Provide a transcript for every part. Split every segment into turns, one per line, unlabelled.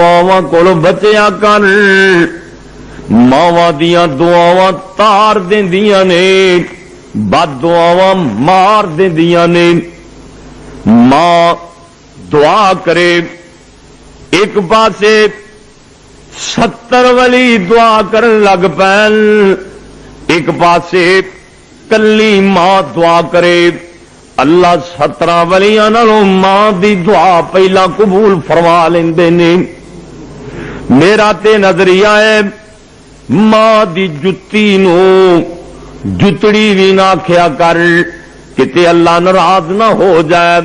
ماواں کول بچیا کر، ماواں دیاں دعاواں تار دیندیاں نے، بد دعاواں مار دیندیاں نے۔ ماں دعا کرے ایک پاسے 70 ولی دعا کرن لگ پین، ایک پاسے کلی ماں دعا کرے، اللہ 17 ولیاں نالوں ماں دی دعا پہلا قبول فرما لیندے نے۔ میرا تے نظریہ ہے ماں دی جتی نو جتڑی بھی نہ آکھیا کر، کتے اللہ ناراض نہ ہو جائے۔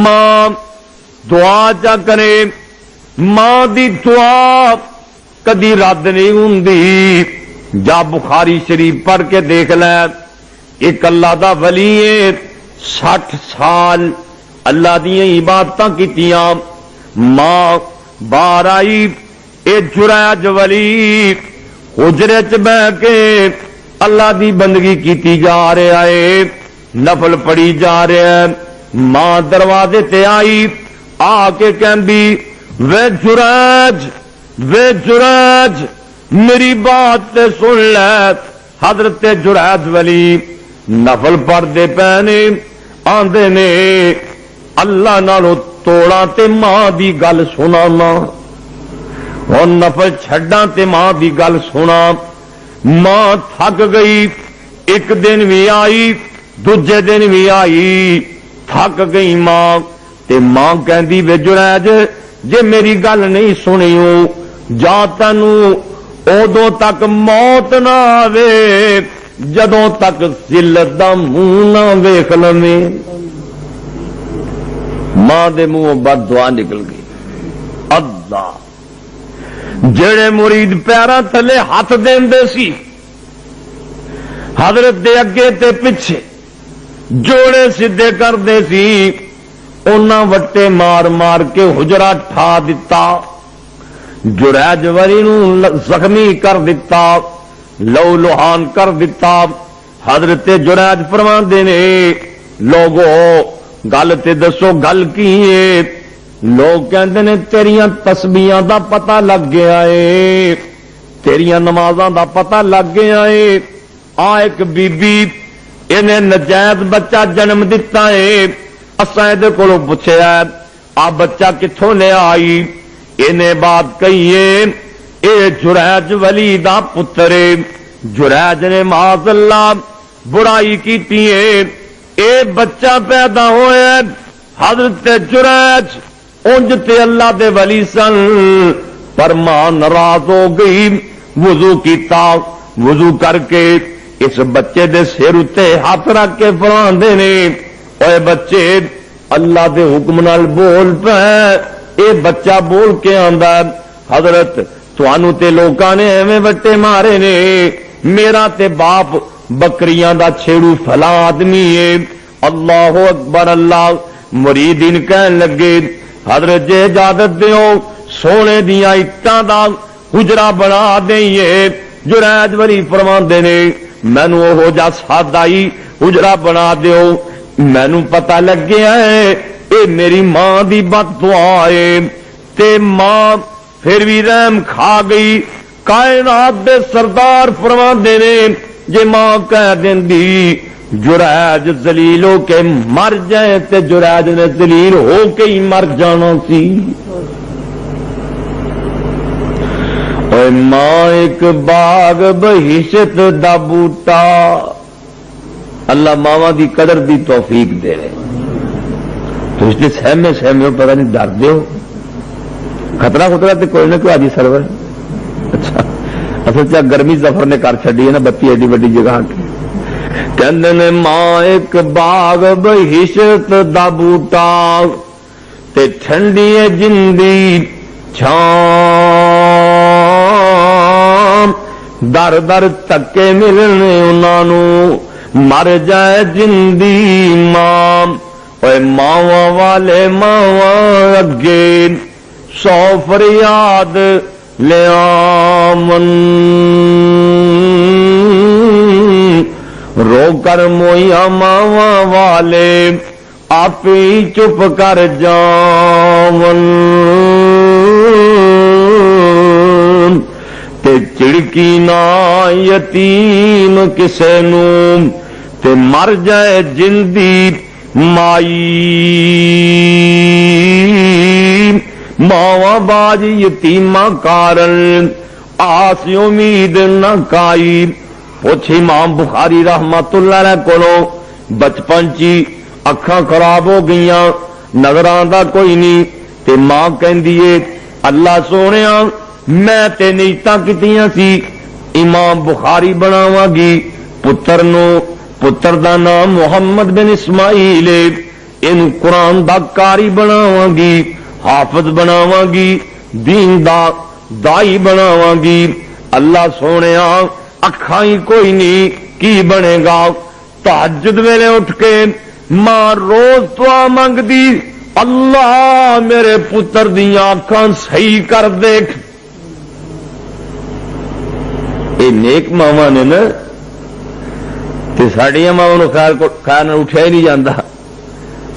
ماں دعا چا کرے، ماں دی دعا کدی رد نہیں ہوندی۔ جا بخاری شریف پڑھ کے دیکھ لے، ایک اللہ دا ولی ہے 60 سال اللہ دیاں عبادتاں کیتیاں، ماں باہر آئی، اے جریج ولی حجرے چ بہ کے اللہ دی بندگی کیتی جا رہا ہے، نفل پڑھی جا رہا ہے۔ ماں دروازے تے آئی، آ کے کہندی وے جریج، وے جریج میری بات تے سن لے۔ حضرت جریج ولی نفل پڑھدے پینے، آندے نے اللہ نالوں توڑا تے ماں دی گل سنانا، اور نفل چھڈاں تے ماں دی گل سنا۔ ماں تھک گئی، ایک دن بھی آئی، دوجے دن بھی آئی، تھک گئی ماں تے ماں کہندی وے جریج جے میری گل نہیں سنیو جا تینوں ادوں تک موت نہ آوے جدوں تک ذلت دا منہ نہ ویکھ لویں۔ ماں دے منہوں بد دعا نکل گئی۔ اللہ جڑے مرید پیراں تھلے ہاتھ دیندے سی، حضرت دے اگے تے پیچھے جوڑے سدھے کردے سی، انہاں وٹے مار مار کے حجرہ ٹھا دتا، جریج ولی نو زخمی کر دتا، لو لوہان کر دتا۔ حضرت جریج فرماندے نے لوگو گل تے دسو گل کی ہے؟ لوگ کہندے نے تیریاں تسبیحاں دا پتہ لگ گیا ہے، تیریاں نمازاں دا پتہ لگ گیا ہے۔ آ ایک بی بی انہیں نجائز بچہ جنم دیتا ہے، اساں دے کولوں پوچھیا آ بچہ کتھوں لے آئی؟ انہیں بات کہیے اے جریج ولی دا پتر ہے۔ جریج نے معاذ اللہ برائی کیتی ہے، اے بچہ پیدا ہویا حضرت جریج انج تے اللہ دے ولی سن، پر ماں ناراض ہو گئی، وضو کیتا، وضو کر کے اس بچے دے سر اتے ہاتھ رکھ کے فرماندے نے اے بچے اللہ دے حکم نال بول پے۔ اے بچہ بول کے آندا حضرت تانوں تے لوکاں نے ایویں وٹے مارے نے، میرا تے باپ بکریاں دا چھیڑو فلاں آدمی ہے۔ اللہ اکبر۔ اللہ مریدین کہن لگے حضرت جے اجازت دیو سونے دیاں اٹاں دا حجرہ بنا دئیے۔ جریج ولی فرماندے نے مینوں اوہو جا سادائی حجرہ بنا دیو، مینوں پتہ لگ گیا ہے اے میری ماں دی بد دعا ہے۔ تے ماں پھر بھی رحم کھا گئی۔ کائنات دے سردار فرماندے نے جے ماں کہہ دیندی جریج ذلیل ہو کے مر جائے تے جریج نے ذلیل ہو کے ہی مر جانا سی۔ اے ماں ایک باغ بہشت دا بوٹا، اللہ ماواں دی قدر دی توفیق دے رہے۔ تو اس لیے سہمے سہمے پتہ نہیں ڈر دیو، خطرہ تے کوئی نہ کوئی آجی سرور۔ اچھا اصل چاہ گرمی ظفر نے کر چڈی ہے نا، بتی ایڈی وڈی جگہ کہندے نے ماں ایک باغ بہشت دا بوٹا تے ٹھنڈی جندی چھاں، در در تکے ملنے انہوں مر جائے جندی ماں۔ اے ماواں والے ماواں اگے 100 فریاد لے آمن، رو کر مویا ماواں والے آپ ہی چپ کر جاون۔ تڑکی نہ یتیم کسے نوں تے مر جائے جندی مائی ماواں باج یتیماں کارن آس امید نہ کائی پوچھ امام بخاری رحمت اللہ علیہ کولو بچپن چی اکھاں خراب ہو گئیاں نظر آندا کوئی نہیں تے ماں کہندی ہے اللہ سونیا میں تے نیتاں کیتیاں سی امام بخاری بناواں گی پتر دا نام محمد بن اسماعیل اینو قرآن دا قاری بناواں گی حافظ بناواں گی دین دا دائی بناواں گی اللہ سونیا اکھاں ہی کوئی نہیں کی بنے گا تہجد ویلے اٹھ کے ماں روز دعا منگ دی اللہ میرے پتر دیاں اکھاں صحیح کر دیکھ اے نیک ماواں نے نا تے ساڈیاں ماواں نوں خیال نال اٹھیا ہی نہیں جاندا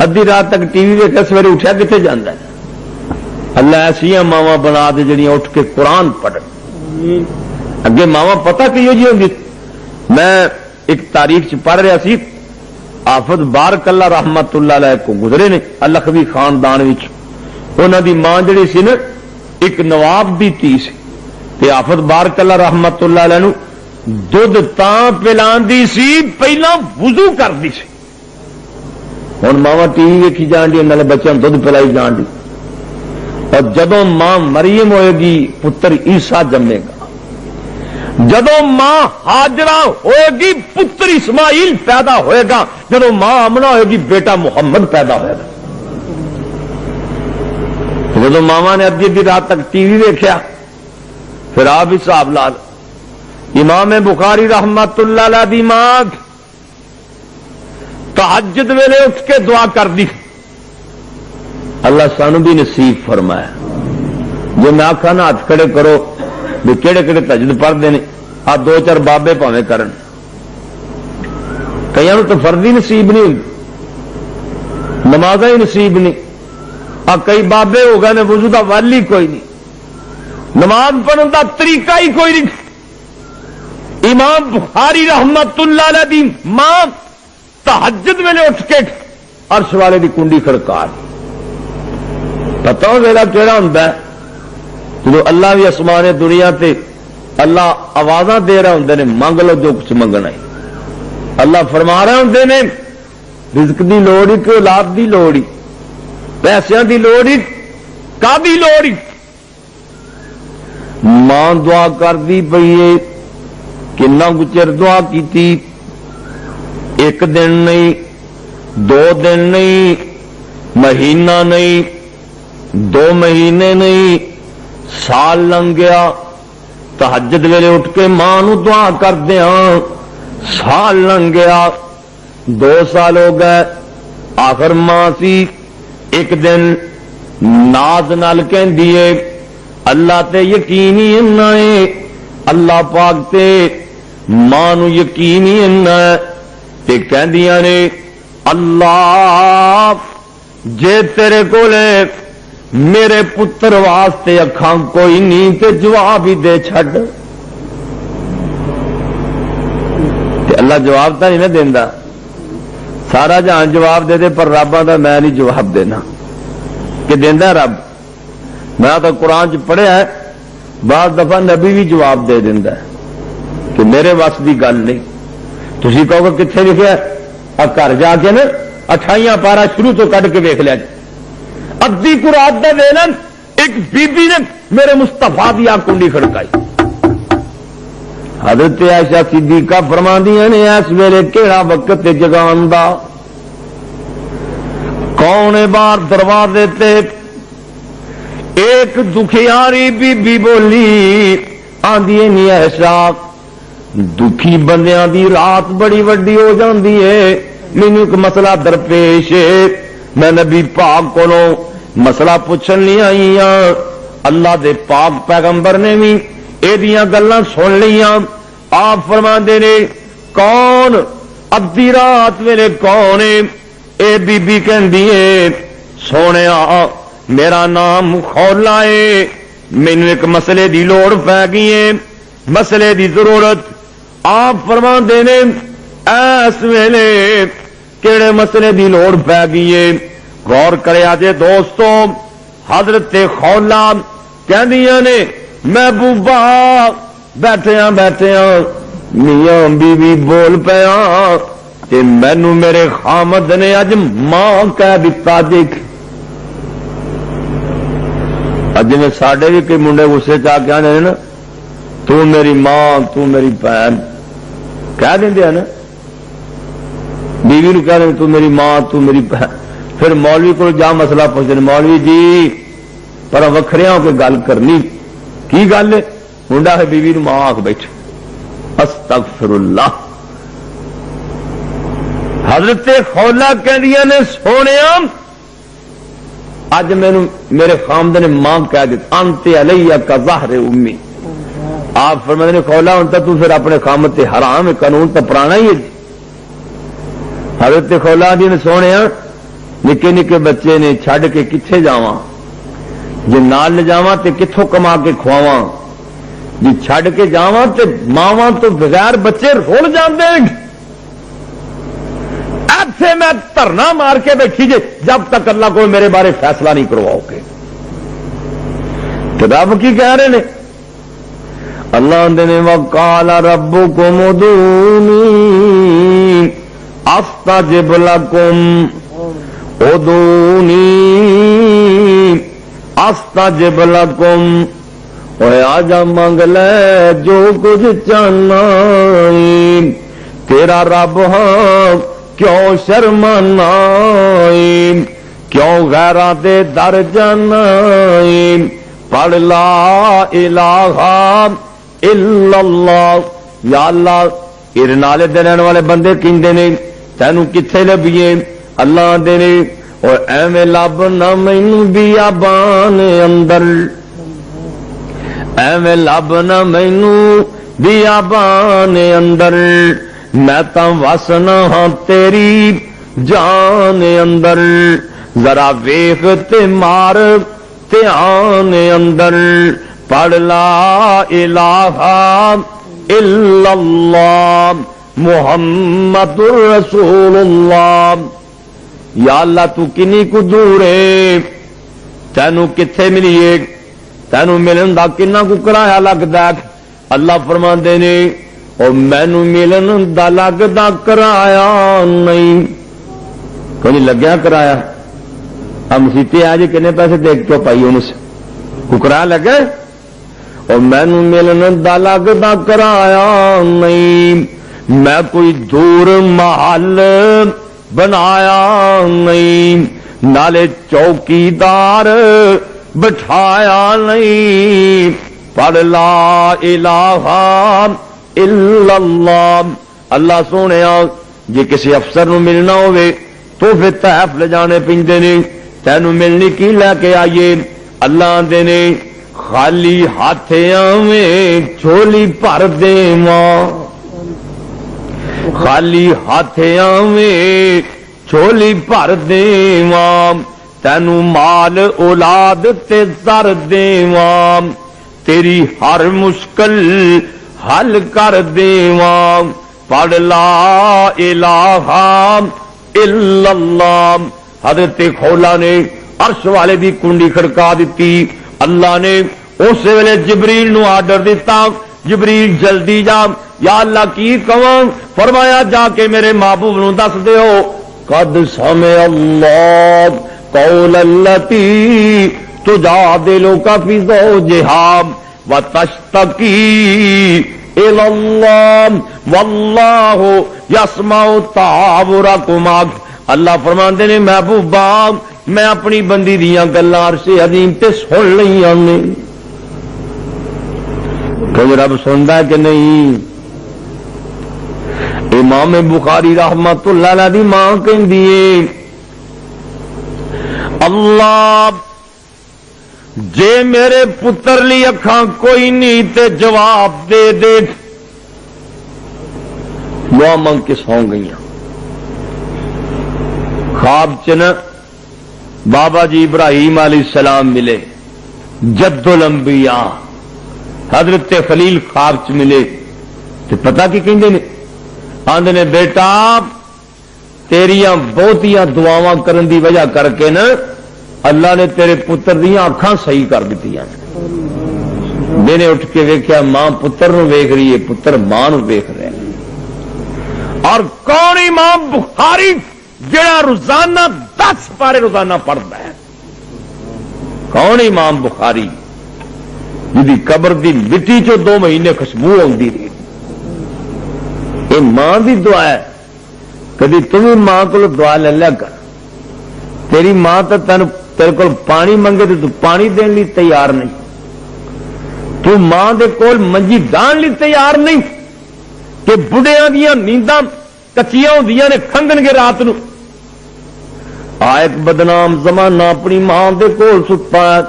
ادھی رات تک ٹی وی ویکھ سویرے اٹھیا کتے جاندا ہے اللہ ایسا ماواں بنا دے جڑیاں اٹھ کے قرآن پڑھن اگے ماواں پتہ کیوں جی ہوندی میں ایک تاریخ چ پڑھ رہا سی آفت بارک اللہ رحمت اللہ علیہ کو گزرے نے الخوی خاندان وچ انہاں دی ماں جڑی سی نا ایک نواب دی تھی سی تے آفت بارک اللہ رحمت اللہ علیہ نو دودھ تاں پلاندی سی پہلا وضو کردی سی ہن ماواں ٹی وی ویکھی جان دی نالے بچیاں نوں دودھ پلائی جان دی اور جدوں ماں مریم ہوئے گی پتر عیسیٰ جمے گا جدوں ماں ہاجرہ ہوئے گی پتر اسماعیل پیدا ہوئے گا جدوں ماں آمنہ ہوئے گی بیٹا محمد پیدا ہوئے گا جدوں ماما نے ادھی رات تک ٹی وی دیکھا پھر آپ حساب لا امام بخاری رحمت اللہ علیہ دی ماں تہجد ویلے اٹھ کے دعا کر دی اللہ سانو بھی نصیب فرمایا جو میں آخا نا ہاتھ کھڑے کرو بھی کہڑے کہڑے تہجد پڑھتے ہیں آ دو چار بابے پاویں کرن کئی تو فردی نصیب نہیں ہوتی نماز ہی نصیب نہیں آ کئی بابے ہو گئے نے وضو کا ول ہی کوئی نہیں نماز پڑھن کا طریقہ ہی کوئی نہیں امام بخاری رحمت اللہ علیہ دی ماں تہجد ویلے اٹھ کے عرش والے دی کنڈی کھڑکا پتا ویلا کہڑا ہوں جب اللہ بھی آسمان دنیا تے اللہ آوازاں دے رہا ہوں نے منگ لو جو کچھ منگنا ہے اللہ فرما رہے ہوں نے رزق دی لوڑ ہی کہ اولاد دی لوڑ ہی پیسوں دی لوڑ ہی کا دی لوڑ ہی ماں دعا کر دی پئی ہے کنا گچر دعا کی ایک دن نہیں دو دن نہیں مہینہ نہیں 2 مہینے نہیں سال لنگ گیا تہجد ویلے اٹھ کے ماں نو دعا کر دیا سال لنگ گیا 2 سال ہو گئے آخر ماں سی ایک دن ناز نال کہندی ہے اللہ تے یقین ہی انہاں ہے اللہ پاک تے ماں نو یقین ہی انہاں ہے تے کہندیاں نے اللہ جے تیرے کولے میرے پتر واسطے اکھاں کوئی نہیں تے جواب ہی دے چھڈ تے اللہ جواب تو نہیں نہ دیندا سارا جہان جواب دے دے پر رباں دا میں نہیں جواب دینا کہ دیندا رب میں تو قرآن چ پڑھیا ہے بعض دفعہ نبی بھی جواب دے دیندا ہے کہ میرے وس دی گل نہیں تسی کہو گے کتنے لکھیا آ گھر جا کے نا 28 پارا شروع تو کڈ کے ویکھ لیا ادھی قرآن دا ویلا ایک بی بی نے میرے مصطفیٰ دی آنکھ کنڈی کھڑکائی حضرت عائشہ صدیقہ فرماندیاں نے اس ویلے کیڑا وقت جگان دا کون بار دروازے تے ایک دکھیاری بی بی بولی آندی نہیں عائشہ دکھی بندیاں دی رات بڑی وڈی ہو جاندی ہے مینوں ایک مسئلہ درپیش ہے میں نبی پاک کولوں مسئلہ پوچھن نہیں آئی ہاں اللہ دے پاک پیغمبر نے بھی اے دیاں گلاں سن لیاں آپ فرماندے نے کون ادھی رات ویلے کون ہے اے بی بی کہندی ہے سونیا میرا نام خولا ہے مینوں ایک مسئلے دی لوڑ پی گئی ہے مسئلے دی ضرورت آپ فرماندے نے اس ویلے کیڑے مسئلے دی لوڑ پی گئی ہے غور کریا جے دوستو حضرت خولا کہندیاں نے محبوبہ بیٹھیاں میاں بیوی بول پیا تے مینوں میرے خامد نے اج ماں کہہ دتا جی اج میں ساڈے بھی کئی منڈے غصے چ کے آنے نا تو میری ماں تو میری بہن کہہ دیں نا بیوی نو کہہ دیں تو میری ماں تو میری بہن پھر مولوی کو جا مسئلہ پوچھتے ہیں مولوی جی پر وکھریا ہو کے گل کرنی کی گل ہے منڈا ہے بیوی نو ماں آکھ بیٹھے استغفر اللہ حضرت خولا کہندیاں نے سونے اج مینوں میرے خامد نے ماں کہہ دیتا انت علیہ کا ظہر امی آپ فرماتے ہیں خولا ہوں تو پھر اپنے خامد تے حرام ہے قانون تو پرانا ہی ہے حضرت خولا دی نے سونے نکے نکے بچے نے چھڈ کے کتھے جاواں جے نال لے جاواں تے کتھوں کما کے کھواواں جی چھڈ کے جاواں تے ماواں تو بغیر بچے رول جاندے ایتھے میں دھرنا مار کے بیٹھی جے جب تک اللہ کو میرے بارے فیصلہ نہیں کرواؤ گے رب کی کہہ رہے نے اللہ نے وقال ربکم ادعونی استجب لکم ادعونی استجب لکم اوے آجا مانگ لے جو کچھ چاہنا تیرا رب ہاں کیوں شرمانا کیوں غیراں دے در جانا پڑھ لا الہ الا اللہ یا اللہ ارنالے دین والے بندے کیندے نے تینوں کتھے لبھیے اللہ دے نے اور ایویں لب نہ مینوں بیابان اندر ایویں لب نہ مینوں بیابان اندر میں تاں وسنا ہاں تیری جان اندر ذرا ویخ تے مار دھیان اندر پڑھ لا الہ الا اللہ محمد رسول اللہ یا اللہ تو کنی کو دور ہے تینوں کتھے ملیے تینوں ملن دا کنا کو کرایہ لگدا اللہ فرماندے نے اور مینوں ملن دا لگدا کرایہ نہیں کوئی لگیا کرایہ ہم سیتے آج کنے پیسے دیکھ کے پائی انہوں سے کرایہ لگے اور مینوں ملن دا لگدا کرایہ نہیں میں کوئی دور محل بنایا نہیں نالے چوکیدار بٹھایا نہیں پڑھ لا الہ الا اللہ اللہ سونے جی کسی افسر نو ملنا ہوئے تو پھر تحف لے جانے پیندے نے تینوں ملنی کی لے کے آئیے اللہ دے نے خالی ہاتھیاں میں جھولی بھر دیواں خالی ہاتھیاں میں جھولی بھر دیواں تینوں مال اولاد تے زر دیواں تیری ہر مشکل حل کر دیواں پڑھ لا الہ الا اللہ حضرت خولا نے عرش والے دی کنڈی کھڑکا دیتی اللہ نے اس ویلے جبریل نو آرڈر دیتا جبریل جلدی جا یا اللہ کی کہاں فرمایا جا کے میرے محبوب نو دس دیو قد سمع اللہ قول التی تجادلک فی زوجہا وتشتکی الی اللہ واللہ یسمع تحاورکما اللہ فرماندے نے محبوبا میں اپنی بندی دیاں گلاں عرش عظیم تے سن لئیاں نے کہ رب سندا ہے کہ نہیں امام بخاری رحمت اللہ علیہ دی ماں کہندی ہے اللہ جے میرے پتر لی اکھاں کوئی نہیں تے جواب دے دے دعا منگ کے سو گئیاں خواب چن بابا جی ابراہیم علیہ السلام ملے جد الانبیاء حضرت خلیل خواب چ ملے تو پتا کی کہندے نے آندے نے بیٹا تیریاں بہتیاں دعاواں کرن دی وجہ کر کے نا اللہ نے تیرے پتر دیاں اکھاں صحیح کر دتیاں. میں نے اٹھ کے ویکھیا ماں پتر نو ویکھ رہی ہے پتر ماں نو ویکھ رہا ہے. اور کون امام بخاری جڑا روزانہ 10 پارے روزانہ پڑھتا ہے؟ کون امام بخاری جی قبر دی مٹی چو 2 مہینے خوشبو آتی رہی؟ یہ ماں دی دعا ہے. کدی تم بھی ماں کو دعا لے لیا کر. تیری ماں تو تیرے کو پانی منگے تو پانی دین لی تیار نہیں. تو ماں دے کول منجی دان لی تیار نہیں کہ بڑھیاں دیاں نینداں کچیاں ہوندیاں نے کھنگن گے رات نو. ایک بدنام زمانہ اپنی ماں دے کول ستا ہے.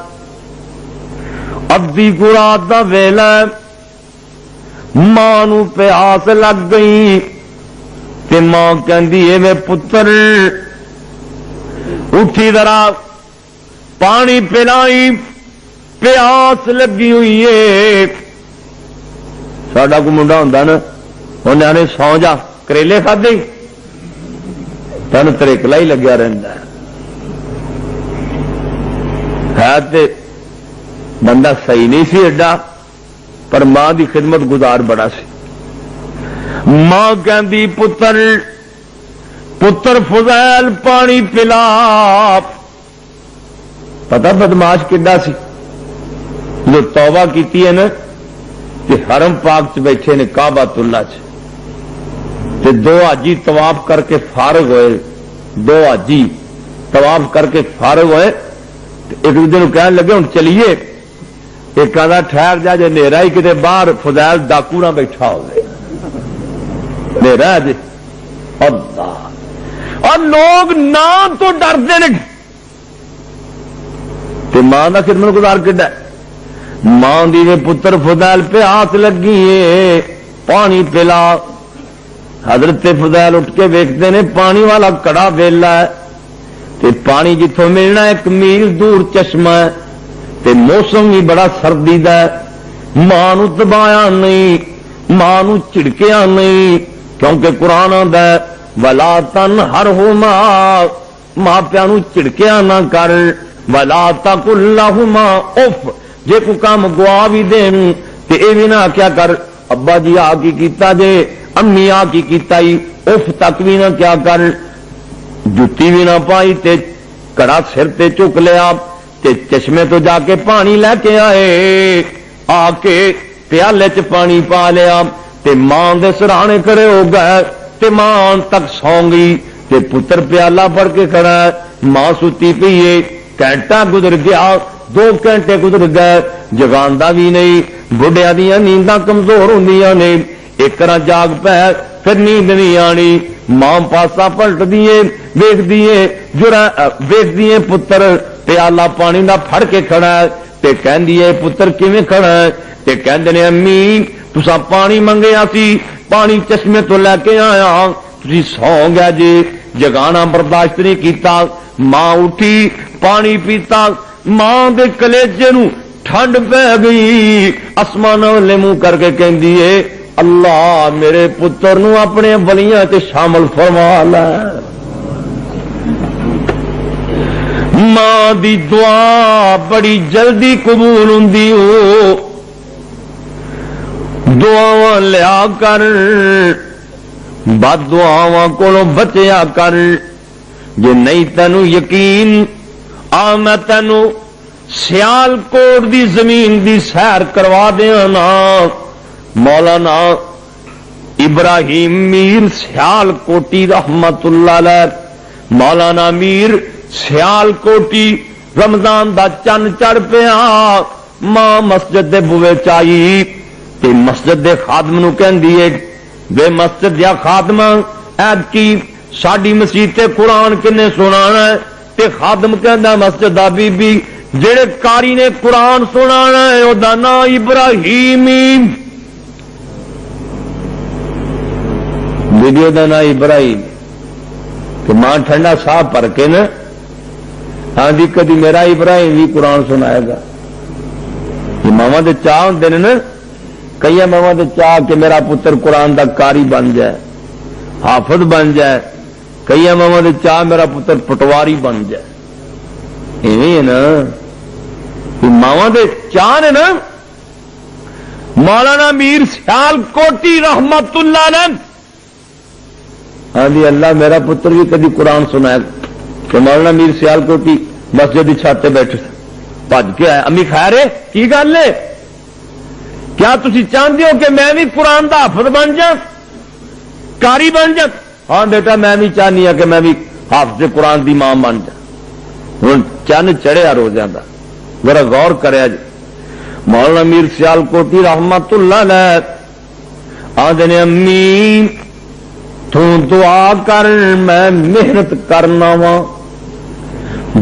ادھی کو رات دا ویلا ماں نو پیاس لگ گئی تے ماں کہندی اے میں پتر اٹھی ذرا پانی پلائی پیاس لگی ہوئی ہے. ساڈا کو منڈا ہوندا نا انہیں آنے سو جا کریلے کھادے تن تریکلا ہی لگیا رہندا ہے تے بندہ صحیح نہیں سی ایڈا پر ماں دی خدمت گزار بڑا سی. ماں کہندی پتر پتر فضیل پانی پلا. پتہ بدماش کڈا سی جو توبہ کیتی ہے نا کہ حرم پاک چ بیٹھے نے کعبۃ اللہ چ تے 2 حاجی طواف کر کے فارغ ہوئے. 2 حاجی طواف کر کے فارغ ہوئے ایک دوسرے کو کہنے لگے ہوں چلیے. ایک آدھا ٹھہر جا جے نیرا ہی کتے باہر فضیل ڈاکو نہ بیٹھا ہو گئے نیرا جی. اللہ اور لوگ نہ تو ڈرتے ہیں تے ماں دا خدمت گزار کڈا. ماں دی نے پتر فضیل پیاس لگی ہے پانی پلا. حضرت فضیل اٹھ کے ویکھتے نے پانی والا کڑا ویلا ہے تے پانی جتوں ملنا 1 میل دور چشمہ ہے تے موسم بھی بڑا سردی دا ہے. ماں نو دبایا نہیں ماں نو چڑکیا نہیں کیونکہ قرآن آندا ہے ولا تنہرہما ماں پیاں نو چڑکیا نہ کر ولا تقل لہما اف. جے کو کام گوا بھی دین تے اے بھی نہ کیا کر ابا جی آ کی کیتا جے امی آ کی کیتا ہی اف تک بھی نہ کیا کر. جتی بھی نہ پائی تے کڑا سر تے چک لیا تے چشمے تو جا کے پانی لے کے آئے. آ کے پیالے چ پانی پا لیا تے ماں دے سرانے کھڑے ہو گئے تے ماں تک سو گئی تے پتر پیالہ پڑ کے کھڑا ہے. ماں ستی پئی ہے. گھنٹہ گزر گیا 2 گھنٹے گزر گئے جگاندا بھی نہیں. بڑھیا دیاں نینداں کمزور ہوندیاں نے. ایک طرح جاگ پے پھر نیند نہیں آنی. ماں پاسا پلٹ دیے ویکھ دیے جڑا ویکھ دیے پتر پیالہ پانی دا پھڑ کے کھڑا ہے تے کہندی ہے پتر کیویں کھڑا ہے تے کہندے نے امی تساں پانی منگیا سی پانی چشمے تو لے کے آیا تسی سو گیا جی جگانا برداشت نہیں کیتا. ماں اٹھی پانی پیتا ماں دے کلیجے نو ٹھنڈ پہ گئی. آسمان والے منہ کر کے کہندی ہے اللہ میرے پتر نو اپنے ولیاں تے شامل فرما لے. ماں دی دعا بڑی جلدی قبول ہوندی ہو. دعاواں لیا کر بد دعاواں کولوں بچیا کر. جے نہیں تینوں یقین آ میں تینوں سیال کوٹ دی زمین دی سیر کروا دیاں نا. مولانا ابراہیم میر سیال کوٹی رحمت اللہ علیہ مولانا میر سیال کوٹی رمضان دا چن چڑھ پیا. ماں مسجد دے بوے چائی تے مسجد دے خادم نو کہندی ہے بے مسجد یا خادم ایت کی ساڈی مسجد تے قرآن کنے سنانا ہے تے خادم کہندا مسجد دا بی بی جڑے قاری نے قرآن سنانا ہے او دا نام ابراہیم ویڈیو دا نام ابراہیم. کہ ماں ٹھنڈا سا پر کے نا ہاں جی کدی میرا ابراہیم بھی قرآن سنائے گا کہ ماوا دے چاہ ہوندے نے نا، کئی ماوا دے چاہ کہ میرا پتر قرآن دا قاری بن جائے، حافظ بن جائے، کئی ماوا دے چاہ میرا پتر پٹواری بن جائے. ایویں ہے نا ماوا دے چاہ نے نا. مولانا میر سیال کوٹی رحمت اللہ علیہ ہاں جی اللہ میرا پتر بھی کدی قرآن سنایا کہ مولانا میر سیال کوٹی مسجد کی چھت پہ بیٹھے بج کے آیا. امی خیر ہے کی گل ہے کیا تھی چاہتے ہو کہ میں بھی قرآن دا حافظ بن جا قاری بن جا؟ ہاں بیٹا میں بھی چاہنی ہوں کہ میں بھی حافظ قرآن دی ماں بن جا. ہوں چند چڑھیا روزہ دا ذرا غور کرے جی. مولانا میر سیال کوٹی رحمت اللہ علیہ آدھے نے امی تو دعا کر میں محنت کرنا وا،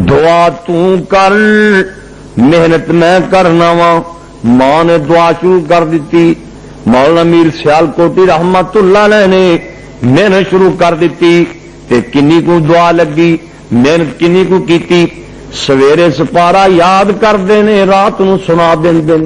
دعا تو کر محنت میں کرنا وا. ماں نے دعا شروع کر دیتی. مولانا میر سیال کوٹی رحمت اللہ علیہ نے محنت شروع کر دیتی تے کنی کو دعا لگی، محنت کنی کو کیتی. سویرے سپارا یاد کرتے ہیں، رات نو سنا دیں.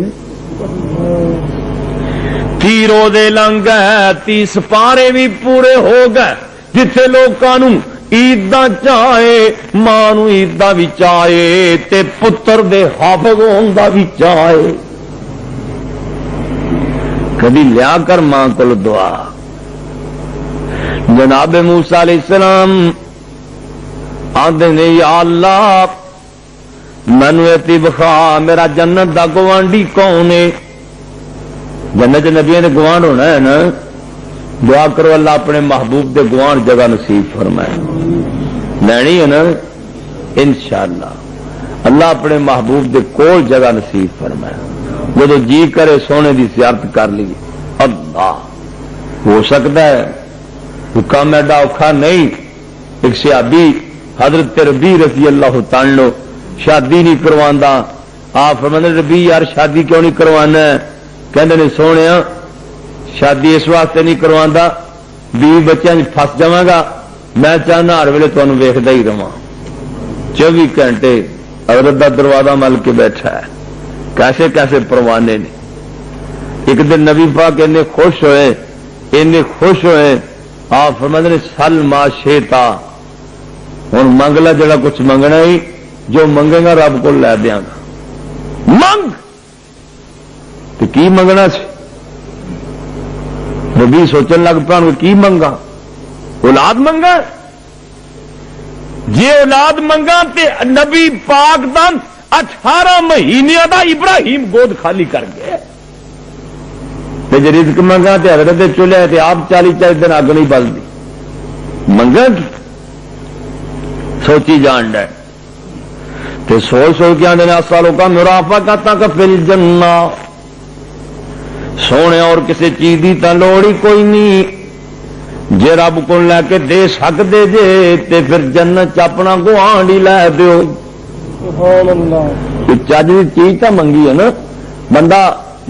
30 روزے لنگ گئے، 30 سپارے بھی پورے ہو گئے. جتھے لوگوں عیداں چاہے ماں نو عیداں بھی چاہے تے پتر دے حافظ ہون دا بھی چاہے. کبھی لیا کر ماں کو دعا. جناب موسیٰ علیہ السلام آندے نے یا اللہ مینو ایتی بخا میرا جنت دا گوانڈی کون ہے؟ جنت نبیوں نے گوانڈ ہونا ہے نا. دعا کرو اللہ اپنے محبوب دے گوانڈ جگہ نصیب فرمائے. لینی ہے نا انشاءاللہ اللہ اپنے محبوب دے کول جگہ نصیب فرمائے. جدو جی کرے سونے دی زیارت کر لی. اللہ ہو سکتا ہے حکم ایڈا اوکھا نہیں. ایک صحابی حضرت ربی رضی اللہ تعالی شادی نہیں کروانا. آپ فرماتے ربی یار شادی کیوں نہیں کروانا؟ کہندے نے سونے شادی اس واسطے نہیں کروانا بیوی بچوں پھس جاواں گا، میں چاہنا ہر ویلے تمہیں ویکھدا ہی رہواں. 24 گھنٹے عورت دا دروازہ مل کے بیٹھا ہے. کیسے کیسے پروانے نے. ایک دن نبی پاک اتنے خوش ہوئے آپ فرماتے نے سل ما شیتا ہوں منگ لا جڑا کچھ منگنا ہی جو منگے گا رب کو لے دیا گا. منگ تو کی منگنا سی؟ نبی سوچن لگ پا کی منگا؟ اولاد منگا. جی اولاد منگا تے نبی پاک دا 18 مہینے دا ابراہیم گود خالی کر گئے. جی رزق منگا تے حضرت چولہے تے آپ 40 دن اگ نہیں بلدی. منگا سوچی جان ڈے تے سوچ کے آدھے سالوں کا مرافع کرتا کہ فل جنہ سونے اور کسی چیز کی تو لوڑ ہی کوئی نہیں. جے رب کو لے کے دے سکتے جے تے پھر جنت اپنا گوانڈ ہی لے دیو. چج کی چیز تو منگی ہے نا. بندہ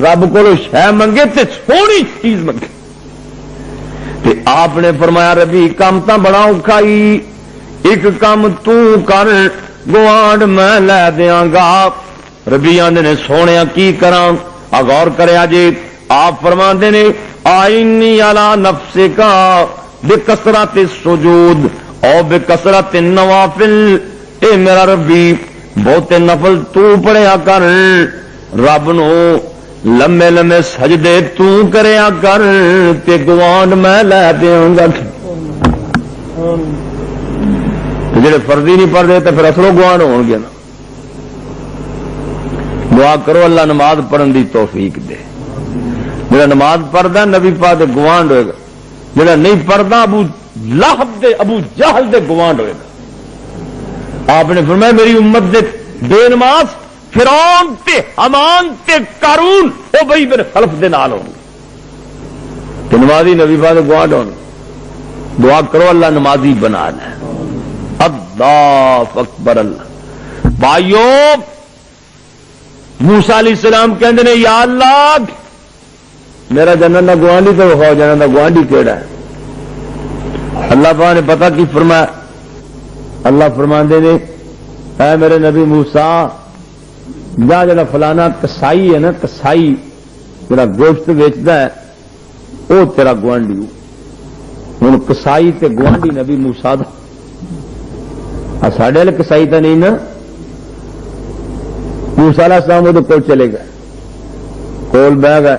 رب کو شہ منگے تے سونی چیز منگے. تے آپ نے فرمایا ربی کام تو بڑا اوکھا ہی، ایک کام تو کر گوانڈ میں لے دیاں گا. ربی آندے نے سونے کی کراں؟ غور کریا جی. آپ فرماندے نے آئینی علی نفسک بکثرت السجود او بکثرت النوافل. اے میرا ربی بہتے نفل تو پڑھیا کر، رب نو لمے لمے سجدے تو کریا کر تے گوانڈ میں لے دیاں گا. جڑے فرضی نہیں پڑھتے تو پھر اصلوں گوانڈ ہون گے نا. دعا کرو اللہ نماز پڑھن دی توفیق دے. جڑا نماز پڑھدا نبی پاک دے گوانڈ ہوئے گا، جڑا نہیں پڑھدا ابو لہب دے ابو جہل دے گوانڈ ہوئے گا. آپ نے فرمایا میری امت دے بے نماز فرعون تے حمان تے قارون او بھائی میرے خلف دے نال ہوں گے. نمازی نبی پاک دے گوانڈ ہون. دعا کرو اللہ نمازی بنا لے. اللہ اکبر. اللہ بھائیو موسیٰ علیہ السلام کہندے نے یا اللہ میرا جنت دا گوانڈی تو ہو جنت دا گوانڈی کیڑا ہے؟ اللہ پاک نے پتہ کی فرمایا. اللہ فرماندے نے اے میرے نبی موسیٰ جڑا فلانا کسائی ہے نا، کسائی جڑا گوشت ویچتا ہے وہ تیرا گوانڈی ہوں کسائی تے گوانڈی نبی موسیٰ دا ساڈے والے کسائی تو نہیں نا موسیٰ علیہ السلام وہ کول چلے گئے کول بہ گئے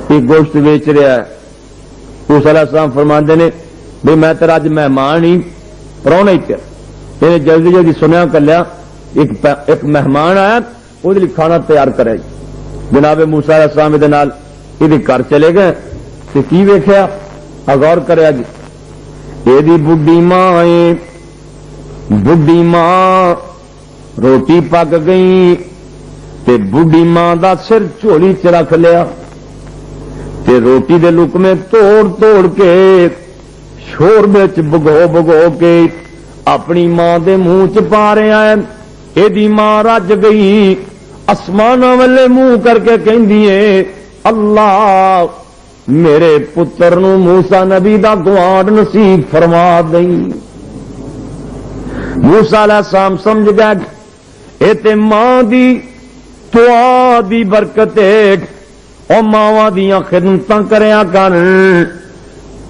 یہ گوشت ویچ رہا ہے موسیٰ علیہ السلام فرماندے نے بھائی میں تیرا اج مہمان ہی پراؤنا ہی تیرا جلدی جلدی سنیا کر لیا ایک مہمان آیا وہ کھانا تیار کرے جناب موسیٰ علیہ السلام یہ گھر چلے گئے تو کی ویکھیا غور کرے جی یہ بڈھی ماں بڈھی ماں روٹی پک گئی تے بڈھی ماں دا سر جھولی چ رکھ لیا تے روٹی دے لقمے توڑ توڑ کے شور وچ بگو بگو کے اپنی ماں دے منہ چ پا رہا ہے یہ ماں رج گئی آسمان والے منہ کر کے کہندی ہے اللہ میرے پتر نو موسیٰ نبی دا گوانڈ نصیب فرما دئی موسیٰ علیہ السلام سمجھ گیا اے تے ماں دی دعا دی برکت ہے او ماواں دیاں خدمتاں کریا کر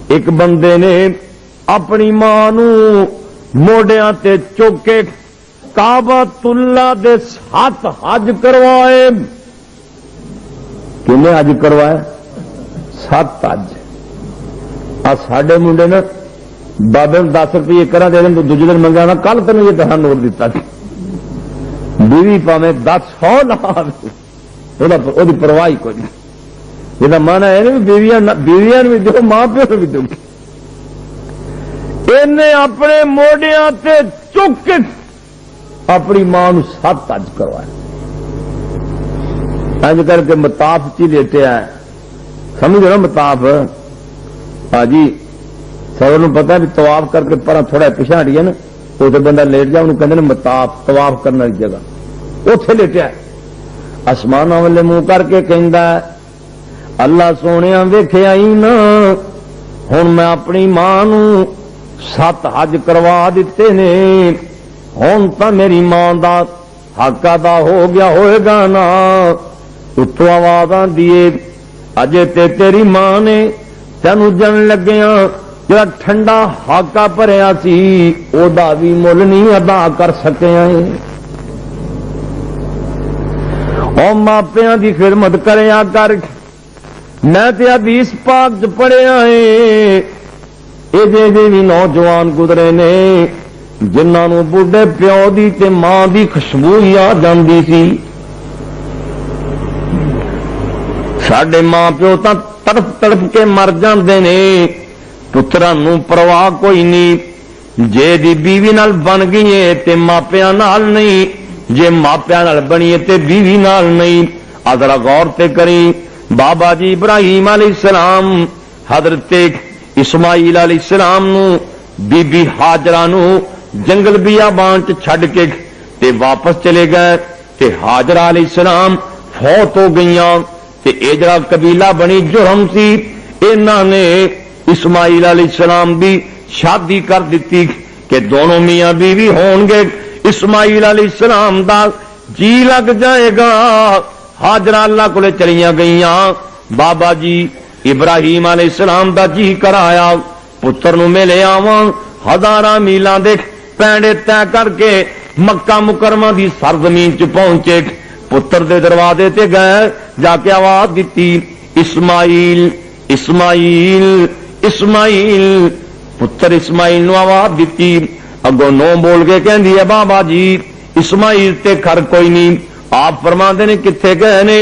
ایک بندے نے اپنی ماں نو موڈیاں تے چک کے کعبۃ اللہ دے 7 حج کروائے کنے حج کروائے 7 حج ساڈے منڈے نا بابے 10 روپیے کرا دے دیں دوجے دن منگا نا کل تین یہ دہا نوٹ دیتا بیوی پاویں 10 100 وہ پرواہ کوئی نہیں یہ مانا ہے نا بیویاں بھی دو ماں پیو بھی دو اپنے موڈیاں تے چک کے اپنی ماں 7 حج کروایا اج کر کے مطاف چی لیٹیا ہے سمجھ نا مطاف ہاں جی سب پتا بھی طواف کر کے پر تھوڑا پیچھا ہٹی ہے نا تو بندہ لیٹ جا انہوں کہتے ہیں مطاف طواف کرنے کی جگہ اتے لیٹیا آسمان والے منہ کر کے کہندا اللہ سونے ویکھیا ہی نا ہن میں اپنی ماں 7 حج کروا دیتے نے ہوں تو میری ماں دا حق ادا ہو گیا ہوئے گا نا اتو آواز آدھی اجے تے تیری ماں نے تینوں جن لگیا جڑا ٹھنڈا ہاکا بھریا سی او دا بھی مل نہیں ادا کر سکے او ماپیاں دی خدمت کریا کر میں تے حدیث پاک چ پڑھیا ہے یہ بھی نوجوان گزرے نے جنہوں بڈھے پیو دی تے ماں دی خوشبو ہی آ جاندی سی ساڈے ماں پیو تا تڑپ تڑپ کے مر جاندے نے پتراں نوں پرواہ کوئی نہیں جے دی بیوی نال بن گئی ہے تے ماپیاں نال نہیں جے ماپیاں نال بنی ہے تے بیوی نال نہیں ذرا غور تے کری بابا جی ابراہیم علیہ السلام حضرت اسماعیل علیہ السلام نو بی بی ہاجرہ نو جنگل بیابان چ چھڈ کے تے واپس چلے گئے تے ہاجرہ علیہ السلام فوت ہو گئیاں تے اے جڑا قبیلہ بنی جرم سی انہاں نے اسماعیل علیہ السلام بھی شادی کر دیتی کہ دونوں میاں بیوی ہون گے اسماعیل علیہ السلام دا جی لگ جائے گا ہاجرہ اللہ کو چلیاں گئیاں بابا جی ابراہیم علیہ السلام دا جی کرایا پتر نو ملے آواں ہزاراں میلاں دے پینڈے طے کر کے مکہ مکرمہ دی سرزمین چ پہنچے پتر دے دروازے تے گئے جا کے آواز دیتی اسماعیل اسماعیل اسماعیل پتر اسماعیل نو آواز دیتی اگوں نو بول کے کہندی ہے بابا جی اسماعیل تے گھر کوئی نہیں آپ فرماندے نے کتھے گئے نے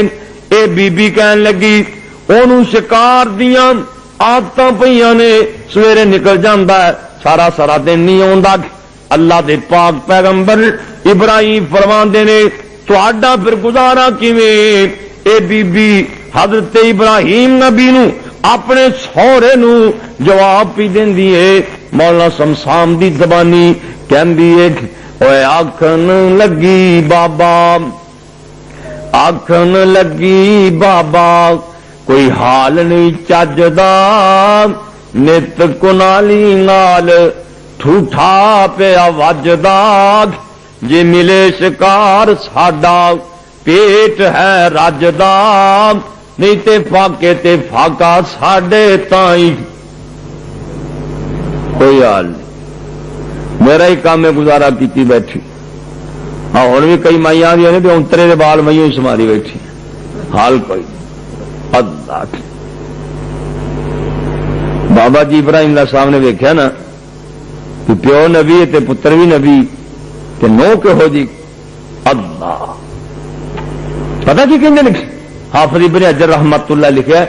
اے بی بی کہن لگی اونوں شکار دیاں عادتاں پئیاں نے سویرے نکل جاندا ہے سارا سارا دن نہیں آوندا اللہ دے پاک پیغمبر ابراہیم فرماندے نے تہاڈا پھر گزارا کیویں اے بی بی حضرت ابراہیم نبی نو اپنے سہرے نو جواب پی دیندی ہے مولانا شمسام دی زبانی کہندی ہے اوے آکھن لگی بابا آکھن لگی بابا کوئی حال نہیں چجدا نت کنالی نال ٹھوٹھا پیا وجدا جے ملے شکار ساڈا پیٹ ہے رجدا نہیں تے فاقے تے فاقا ساڈے تائیں کوئی حال نہیں، میرا ہی کام ہے گزارا کیتی بیٹھی. ہاں ہوں بھی کئی مائیاں آدی نے بھی انترے دے بال مئیوں ہی سماری بیٹھی، حال کوئی اللہ. بابا جی ابراہیم اللہ صاحب نے ویکھیا نا کہ پیو نبی تے پتر بھی نبی تے نو کہو جی اللہ. پتہ کی کہندے لکھے حافظ ابن حجر رحمت اللہ لکھیا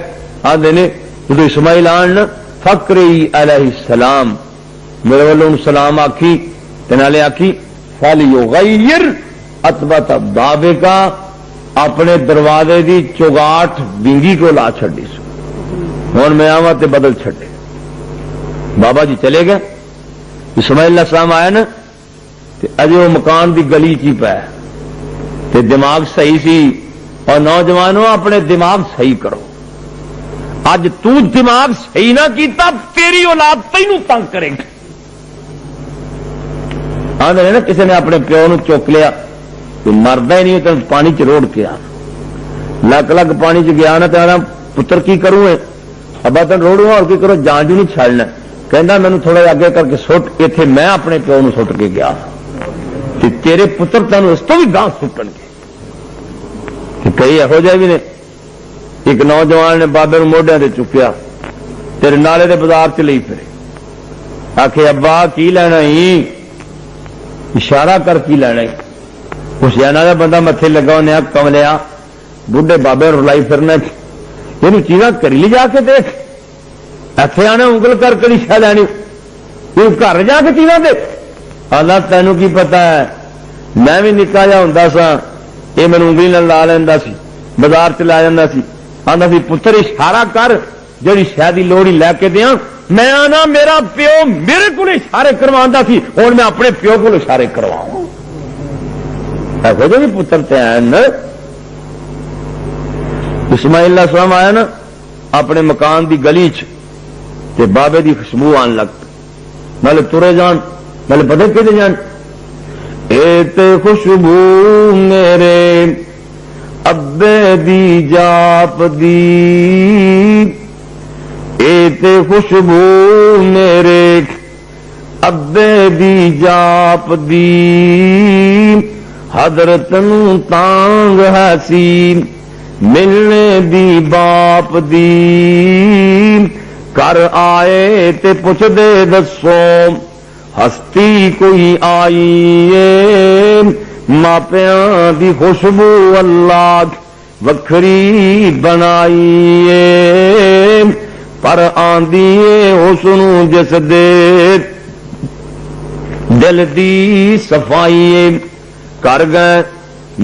آندے نے جدو اسماعیل آن فقری علیہ السلام میرے والوں سلام آکھی تے نالے آکھی فَلْيُغَيِّرْ اَطْبَتَ بَابِكَ اپنے دروازے دی چوگاٹ بینگی کو لا چھڑی سو ہوں میں آواں تے بدل چھڑے. بابا جی چلے گئے. اسماعیل علیہ السلام آیا نا تے اجے وہ مکان دی گلی چی پہ تے دماغ صحیح سی. اور نوجوانوں اپنے دماغ صحیح کرو. اج تو دماغ صحیح نہ کیتا تیری اولاد تینوں تنگ کرے گی. آدھے نا کسی نے اپنے پیو نو چک لیا تو مرد ہی نہیں تو پانی چ روڑ کے آ لگ لگ پانی چ گیا نا تو آنا پتر کی کروں ابا تین روڑوں اور کی کرو جان جو نہیں چھڑنا. کہنا مینو تھوڑا اگے کر کے سٹ اتنے میں اپنے پیو نو سٹ کے گیا تیرے پتر تینوں اس تو بھی گاہ سٹن گے. کئی یہو جہ بھی نے. ایک نوجوان نے بابے نو موڈیا سے چکیا تیرے نالے دے بازار چ لئی پھرے آخے ابا کی لینا ہی اشارہ کر کی لینا. حسینہ کا بندہ متے لگا انہیں کملیا بڈھے بابے رلائی پھرنا یہ چیزاں کری لی جا کے دیکھ اتنے آنا انگل کر کے شا لینی یہ گھر جا کے چیزاں دیکھ. اللہ تینوں کی پتا ہے میں بھی نکا جا ہوں سا یہ مینو انگلی لا لینا سی بازار چ لا جانا سی آتا سی پتر اشارہ کر جی شہ کی لوڑ ہی لے کے دیا. میں آنا میرا پیو میرے کو اشارے کروا سی ہوں میں اپنے پیو کو اشارے کرواؤں. ایسے جو بھی پتر تے اسماعیل علیہ السلام آیا نا اپنے مکان دی گلی تے بابے دی خوشبو آن لگ نالے ترے جان نالے پتہ کہتے جان ایت خوشبو میرے ابے دی جاپ دی ایت خوشبو میرے ابے دی جاپ دی حضرت نو تانگ ہے سی ملنے دی باپ دی کر آئے تے پوچھ دے دسو ہستی کوئی آئی ہے ماپیاں دی خوشبو اللہ وکھری بنائی ہے پر آندی ہے حسنو جس دے دل دی صفائی. کر گئے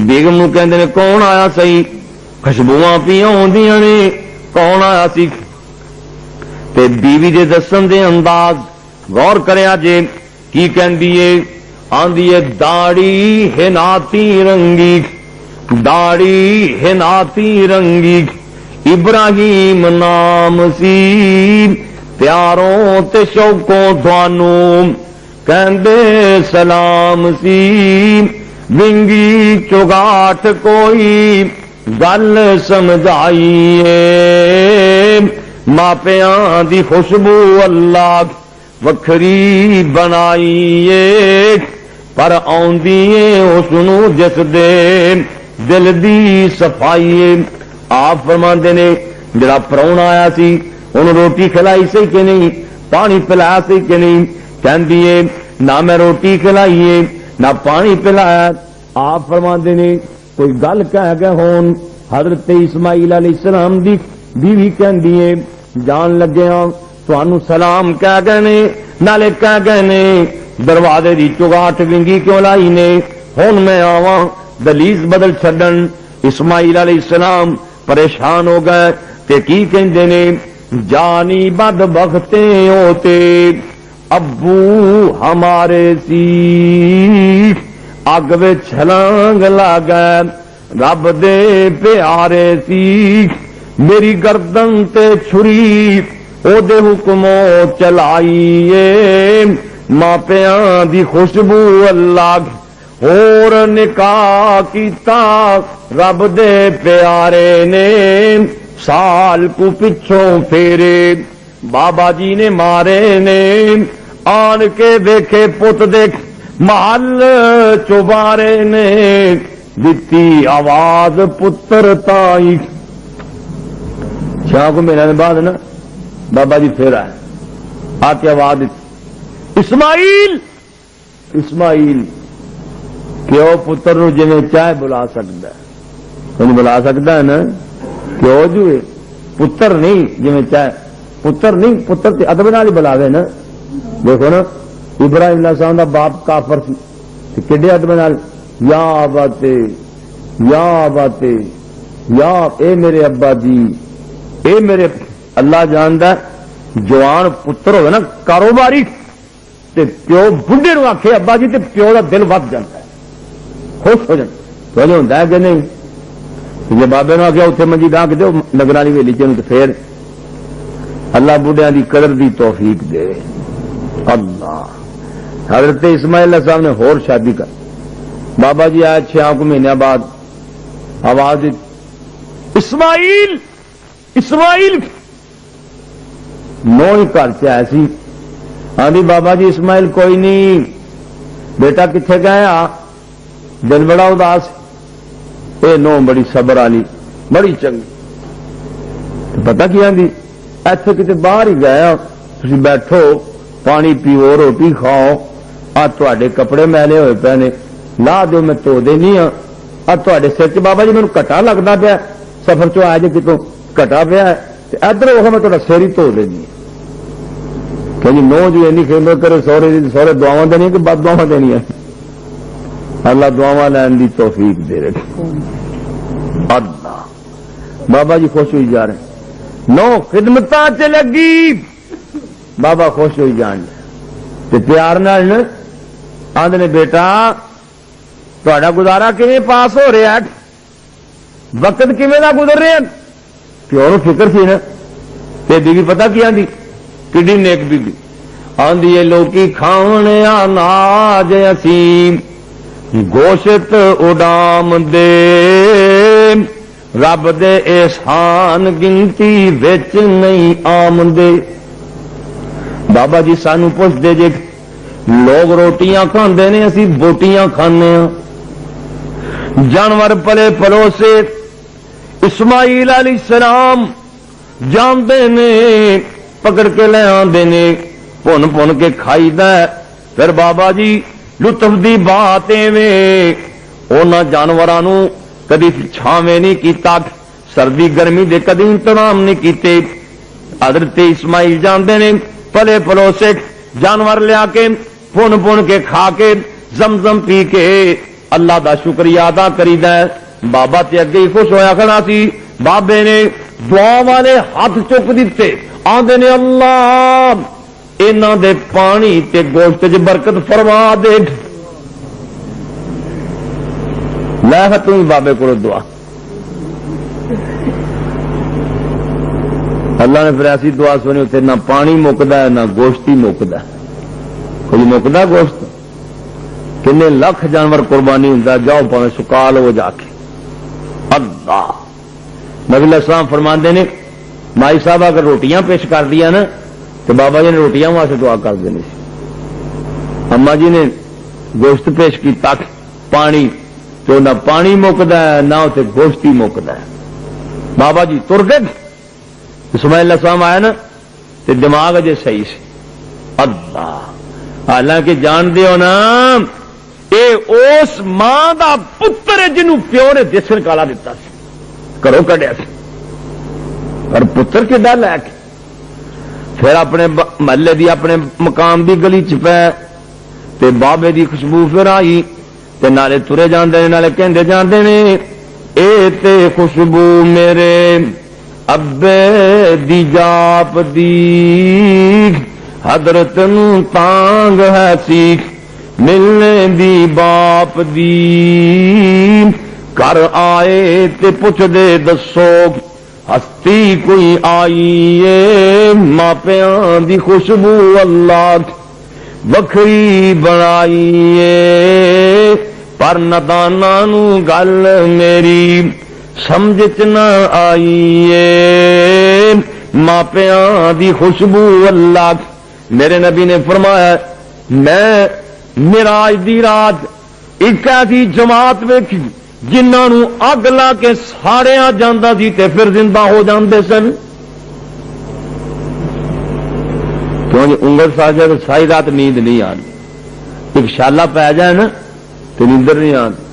بیگم نو کہندے نے کون آیا سی خوشبواں پیاں ہوندیاں نے کون آیا سی تے بیوی دے دسن دے انداز غور کریا جے کی کہندی ہے آندی ہے داڑھی ہے ناتی رنگی داڑھی ہے ناتی رنگی ابراہیم نام سی پیاروں تے شوقوں تھانوں کہندے سلام سی ونگی چوگاٹ کوئی گل سمجھائیے ماپیاں دی خوشبو اللہ وکھری بنائیے پر آندیے حسنو جس دے دل دی صفائی. آپ فرماندے نے جڑا پراؤن آیا سی انہوں روٹی کھلائی سی کہ نہیں پانی پلایا سی کہ نہیں کہندیے نہ میں روٹی کھلائیے نہ پانی پلایا. آپ فرماندے نے کوئی گل کہہ گئے ہون حضرت اسماعیل علیہ السلام دی بیوی کہندی ہے جان لگے ہاں تانوں سلام کہہ گئے نے نالے کہہ گئے نے دروازے دی چوگاٹ ونگی کیوں لائی نے ہن میں آواں دلیز بدل چھڈن. اسماعیل علیہ السلام پریشان ہو گئے تے کی کہندے نے جانی بدبختے ہوتے ابو ہمارے سی اگ وچ چھلانگ لا گئے رب دے پیارے سی میری گردن تے چھری او دے حکموں چلائیے ماپیاں دی خوشبو اللہ اور نکاح کیتا رب دے پیارے نے سال کو پچھوں پھیرے بابا جی نے مارے نے آن کے دیکھے پت دیکھ محل چوبارے نے دتی آواز پتر تائی 6 مہینے بعد نا بابا جی پھر آئے آ کے آواز اسماعیل اسماعیل کیوں پتر نو جویں چاہے بلا سکتا ہے بلا سکتا ہے نا کیوں جو پتر نہیں جویں چاہے پتر نہیں پتر تے ادب نال ہی بلاوے نا دیکھو نا ابراہیم علیہ السلام دا باپ کافر سی کڈے ادب نال یا باتے یا باتے یا اے میرے ابا جی اے میرے اللہ جاندا جوان پتر ہوئے نا کاروباری تے پیو بڈھے نو آکھے ابا جی تے پیو دا دل ود جاندا ہے خوش ہو جائے تو ہوتا ہے کہ نہیں جی بابے نے آ گیا اتنے منجی ڈانک دو نگر والی ویلی چ پھر اللہ بڑھیا دی قدر دی توفیق دے اللہ حضرت اسماعیل علیہ السلام نے ہور شادی کر بابا جی آئے 6 مہینے بعد آواز اسماعیل اسماعیل نو ہی گھر چ آئے سی آدھی بابا جی اسماعیل کوئی نہیں بیٹا کتنے گیا دل بڑا اداس اے نو بڑی صبر والی بڑی چنگی پتا کی آدھی ایتھے کتے باہر ہی گیا تھی بیٹھو پانی پیو روٹی کھاؤ آ تے کپڑے میلے ہوئے پے نے لا دو میں تو دے نہیں ہاں آ تے سر چ بابا جی میرے کٹا لگتا پیا سفر چ آیا جی کتوں کٹا پیا ادھر وہ میں تا سر ہی دھو دینی کہ جی نو جی این خدمت کرے سورے دعاواں دینی کہ بد دعاواں دینی اللہ دعاواں لین دی توفیق دے رہے اللہ بابا جی خوش ہوئی جا رہے نو خدمتاں چ لگی بابا خوش ہوئی جان تے پیار نال آندے نے بیٹا تہاڈا گزارا کیویں پاس ہو رہا ہے وقت کیویں دا گزر رہا ہے پیو نوں فکر سی نا تے بیوی پتہ کی آندی کڈی نیک بیوی آندی اے لوکی کھاون اناج اسی گوشت اڈام دے رب دے احسان گنتی وچ نہیں آمدے بابا جی سانو پوچھ دے جے لوگ روٹیاں کھاندے نے اسی بوٹیاں کھانے ہاں جانور پلے پلوسے اسماعیل علیہ السلام جاندے نے پکڑ کے لے آندے نے پن پن کے کھائی دا پھر بابا جی لطف دی بات ایویں انہاں جانوراں نوں کدی چھاویں نہیں کیتا سردی گرمی دے کدی انتظام نہیں کیتے حضرت اسماعیل جاندے نے پلے پلوسے جانور لیا کے پن پن کے کھا کے زمزم پی کے اللہ دا شکریہ ادا کریدا ہے بابا تے اگے ہی خوش ہویا کھڑا سی بابے نے دعا والے ہاتھ چک دیتے آندے نے اللہ انہاں دے پانی تے گوشت وچ برکت فرما دے لے تم بابے کو دعا اللہ نے پھر ایسی دعا سنی اتنے نہ پانی مکدا ہے نہ گوشت ہی مکدا کوئی مکدا گوشت کنے لکھ جانور قربانی ہوندا جاؤ پاویں سکا لو جا کے اللہ نبی علیہ السلام فرماندے نے مائی صاحب اگر روٹیاں پیش کر دیا نا تو بابا جی نے روٹیاں واسطے دعا کر دینی سی اما جی نے گوشت پیش کی تک پانی تو نہ پانی مکدا ہے نہ اتنے گوشت ہی مکدا ہے بابا جی تر گئے اسماعیل علیہ السلام آیا نا تو دماغ اجے صحیح سی اللہ حالانکہ جان دیو نا اے اس ماں دا پتر ہے جنوں پیو نے دیسن کالا دیتا سی کرو کڈیا سی اور پتر کڈا لے کے پھر اپنے محلے دی اپنے مقام دی گلی چ پے تے بابے دی خوشبو پھر آئی تے نالے ترے جاندے نے نالے کہندے جاندے نے اے تے خوشبو میرے ابے دی جاپ دی حضرت نو تانگ ہے سیکھ ملنے دی باپ دی کر آئے تے پوچھ دے دسو ہستی کوئی آئی ہے ماپیاں دی خوشبو اللہ وکھری بنائی ہے پر نداناں نو گل میری سمجھ چ نہ آئی ہے، ماپیاں دی خوشبو اللہ۔ میرے نبی نے فرمایا میں معراج دی رات ایک ایسی جماعت ویکھی جنہاں نو اگ لا کے ساڑیا جاندا سی تے پھر زندہ ہو جاندے سن۔ کیونکہ انگل ساجا تو ساری رات نیند نہیں آتی، ایک شالا پی جائے نا تو نیندر نہیں آتی۔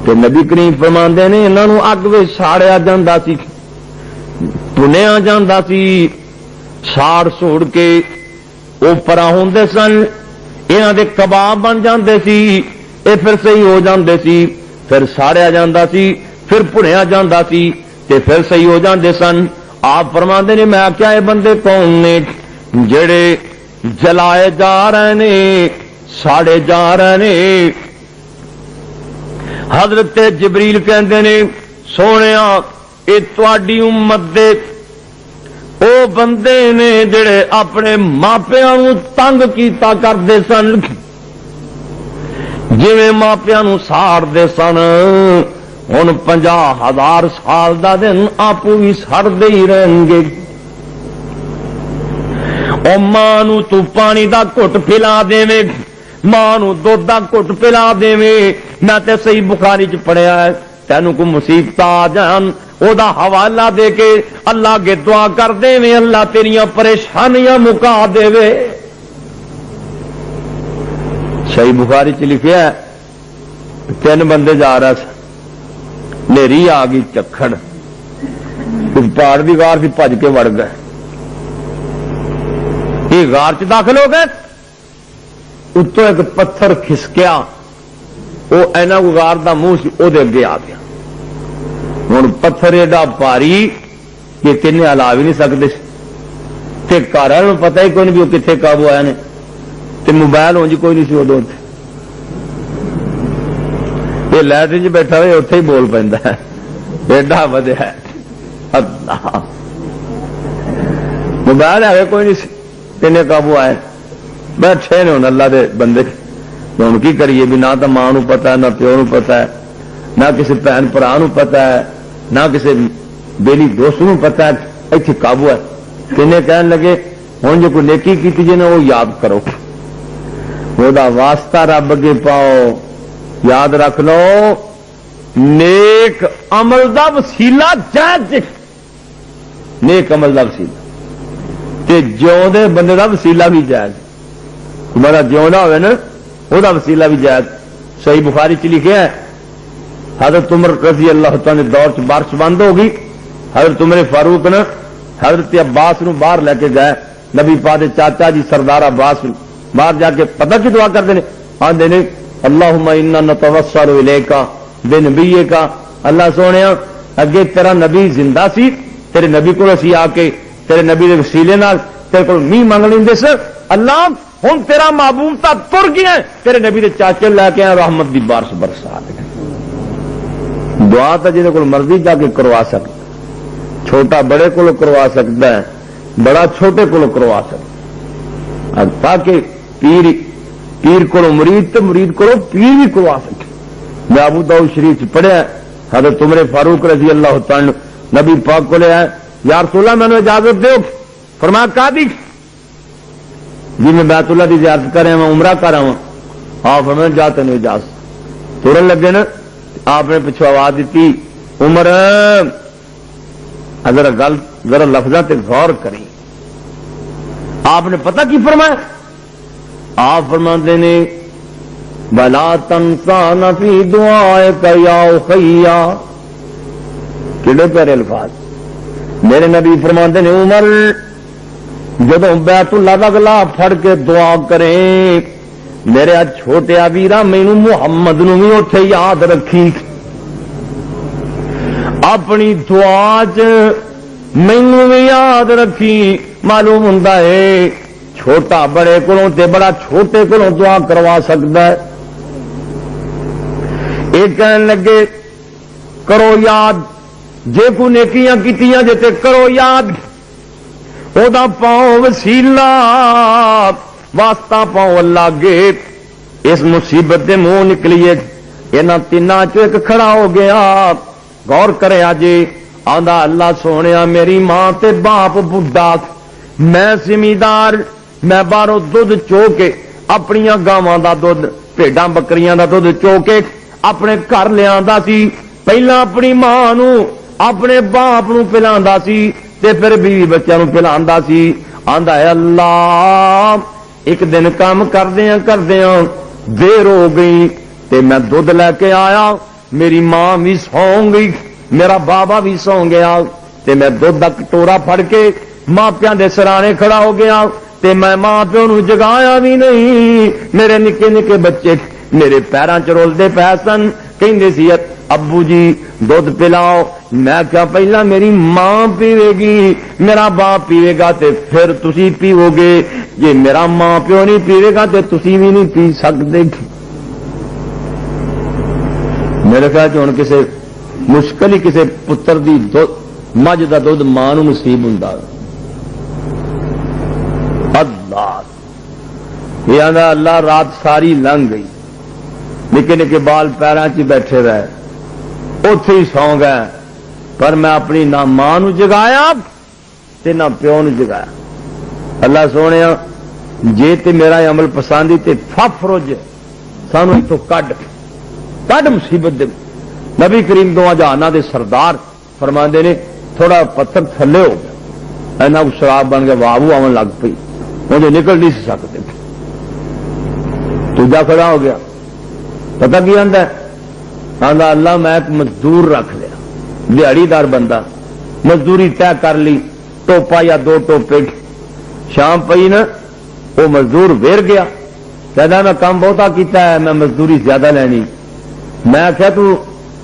تو نبی کریم فرماندے نے انہاں نو اگ وچ ساڑیا جاندا سی، بنیا جاندا سی، ساڑ سوڑ کے وہ پرا ہوندے سن، انہاں دے کباب بن جاندے سی، اے پھر صحیح ہو جاندے سی، پھر ساڑیا جاندا سی، پھر بھنیا جاندا سی تے پھر صحیح ہو جاندے سن۔ آپ فرماندے نے میں کیا یہ بندے کون نے جڑے جلائے جا رہے نے، ساڑے جا رہے نے؟ حضرت جبریل کہندے نے سونیا اے تواڈی امت دے او بندے نے جڑے اپنے ماپیاں نو تنگ کیتا کردے سن، جویں ماپیاں نو ساڑدے سن، ہن 50,000 سال دا دن آپو بھی سڑدے ہی رہیں گے۔ او ماں نو تو پانی دا گھٹ پلا دیویں، ماں نو دودھ دا گھٹ پلا دیویں، میں تے صحیح بخاری چ پڑھیا ہے، تینوں کو مصیبت آ جان او دا حوالہ دے کے اللہ کے دعا کر دیویں، اللہ تیریاں پریشانیاں مکا دیوے۔ صحیح بخاری چ لکھیا ہے 3 بندے جا رہا سن، نیری آ گئی چکھڑ، اس پہاڑ کی غار سے بھج کے وڑ گئے، یہ غار چ داخل ہو گئے، اتوں ایک پتھر کھسکیا، وہ اینا کو غار دا منہ سی وہ اگے آ گیا۔ ہوں پتھر ایڈا پاری کہ تین ہلا بھی نہیں سکتے، گھر والوں پتا ہی کوئی نہیں بھی وہ کتنے قابو آیا نے، تے موبائل ہوں جی کوئی نہیں سی ادو، یہ لائٹرین چ بیٹھا ہوئے اتے ہی بول پہ ایڈا ودیا موبائل ہے کوئی نہیں سی، تین قابو آئے بیٹھے نے ہوں اللہ دے بندے۔ ہوں کی کریے بھی نہ تو ماں نو پتا ہے، نہ پیو نو پتا ہے، نہ کسی بھن برا نو پتا ہے، نہ کسی بیلی دوست نو پتا ہے، اتنے قابو ہے۔ تین کہن لگے ہوں جو کوئی نیکی کی جی نے وہ یاد کرو، وہ واسطہ رب اگے پاؤ، یاد رکھ لو نیک عمل دا وسیلہ جائز، نیک عمل دا وسیلہ تے جیوندے بندے دا وسیلہ بھی جائز، تمہارا جیونا ہوئے نا وہ وسیلہ بھی جائز۔ صحیح بخاری چ لکھیا ہے حضرت عمر رضی اللہ تعالی دور چ بارش بند ہو گئی، حضرت عمر فاروق نے حضرت عباس نو باہر لے کے گئے، نبی پاک دے چاچا جی سردار عباس باہر جا کے پتہ کی دعا کرتے ہیں، آندے نے اللہم انا نتوسل الیک بنبیک، اللہ سونے اگے تیرا نبی زندہ سی، تیرے نبی کو اسی آ کے تیرے نبی دے وسیلے نال تیرے کو نہیں منگ لیندے سر، اللہ ہوں تیرا محبوب تا تر گیا، تیرے نبی دے چاچے لے کے رحمت دی بارش برسا دے۔ دعا تو جن کو مرضی جا کے کروا سکتا، چھوٹا بڑے کو کروا سکتا ہے، بڑا چھوٹے کو کروا سکتا، تاکہ پیر کو مرید تو مرید کو پیر بھی کروا سکے۔ میں ابو داؤد شریف پڑھیا حضرت عمر فاروق رضی اللہ تعالی نبی پاک کو لے آئے، یا رسول اللہ میں نے اجازت دو، فرمایا کا دی جی میں بیت اللہ کی زیارت کر رہا ہوں، عمرہ کر رہا ہوں، ہاں فرمایا جا تین اجازت، ترن لگے نا آپ نے پچھو آواز دیتی عمر اگر گل ذرا لفظاں تے غور کریں، آپ نے پتہ کی فرمایا؟ آپ فرماتے نے بلا تنسانا فی دعائک یا اخیا، کیڑے پیارے الفاظ میرے نبی فرماتے نے عمر جدو بیت اللہ دا غلاف پھڑ کے دعا کریں میرے چھوٹے ویرا مینو محمد نو بھی اتے یاد رکھی، اپنی دعا چ مینو بھی یاد رکھی۔ معلوم ہوں چھوٹا بڑے کو بڑا چھوٹے کو دعا کروا سکتا ہے۔ ایک کہنے لگے کرو یاد، جے کو نیکیاں کیتیاں جے کرو یاد، او دا پاؤ وسیلہ واسطہ پاؤ اللہ گے، اس مصیبت دے منہ نکلیے انہاں تیناں چ ایک کھڑا ہو گیا. غور کرے جی آندا اللہ سونیا میری ماں تے باپ بڈھا, میں زمیندار, میں باہروں دودھ چو کے اپنی گاواں دا دودھ بھیڈاں بکریاں دا دودھ چو کے اپنے گھر لیا سی. پہلا اپنی ماں نو اپنے باپ نو پلاندا سی تے پھر بیوی بچیاں نو پلاندا سی. آندا ہے اللہ ایک دن کام کردیاں دیر ہو گئی تے میں دودھ لے کے آیا, میری ماں بھی سو گئی, میرا بابا بھی سو گیا تے میں دودھ دا کٹورا پھڑ کے ماپیاں دے سرانے کھڑا ہو گیا تے میں ماں پیو نو جگایا بھی نہیں. میرے نکے نکے بچے میرے پیراں چ رولدے پے سن, کہندے سی ابو جی دودھ پلاؤ. میں کیا پہلا میری ماں پیوے گی میرا باپ پیوے گا تے پھر تسی پیو گے, جے میرا ماں پیو نہیں پیوے گا تے تسی بھی نہیں پی سکتے. میرے خیال ہوں کسی مشکل ہی کسی پتر دی مجھ دا دودھ ماں نو نصیب ہوندا. اللہ یہ آندا اللہ رات ساری لنگ گئی, نکے نکے بال پیراں چ بیٹھے رہے, اتے ہی سو گئے, پر میں اپنی نہ ماں نو جگایا تے نہ پیو نو جگایا. اللہ سونے جے تے میرا عمل پسندی تے ففرج سانو اتوں کڈ مصیبت دے. نبی کریم دو جہاناں دے سردار فرماندے نے تھوڑا پتھر تھلے ہو گیا, اینا شراب بن گیا, واو آن لگ پئی, مجھے نکل نہیں سکتے. دوجا کھڑا ہو گیا, پتہ کی آندا ہے, آندا اللہ میں ایک مزدور رکھ لیا, دیہڑی دار بندہ, مزدوری طے کر لی, ٹوپا یا دو ٹوپے. شام پئی نا وہ مزدور ویر گیا, کہتا میں کام بہتا کیتا ہے, میں مزدوری زیادہ لینی. میں آخیا تو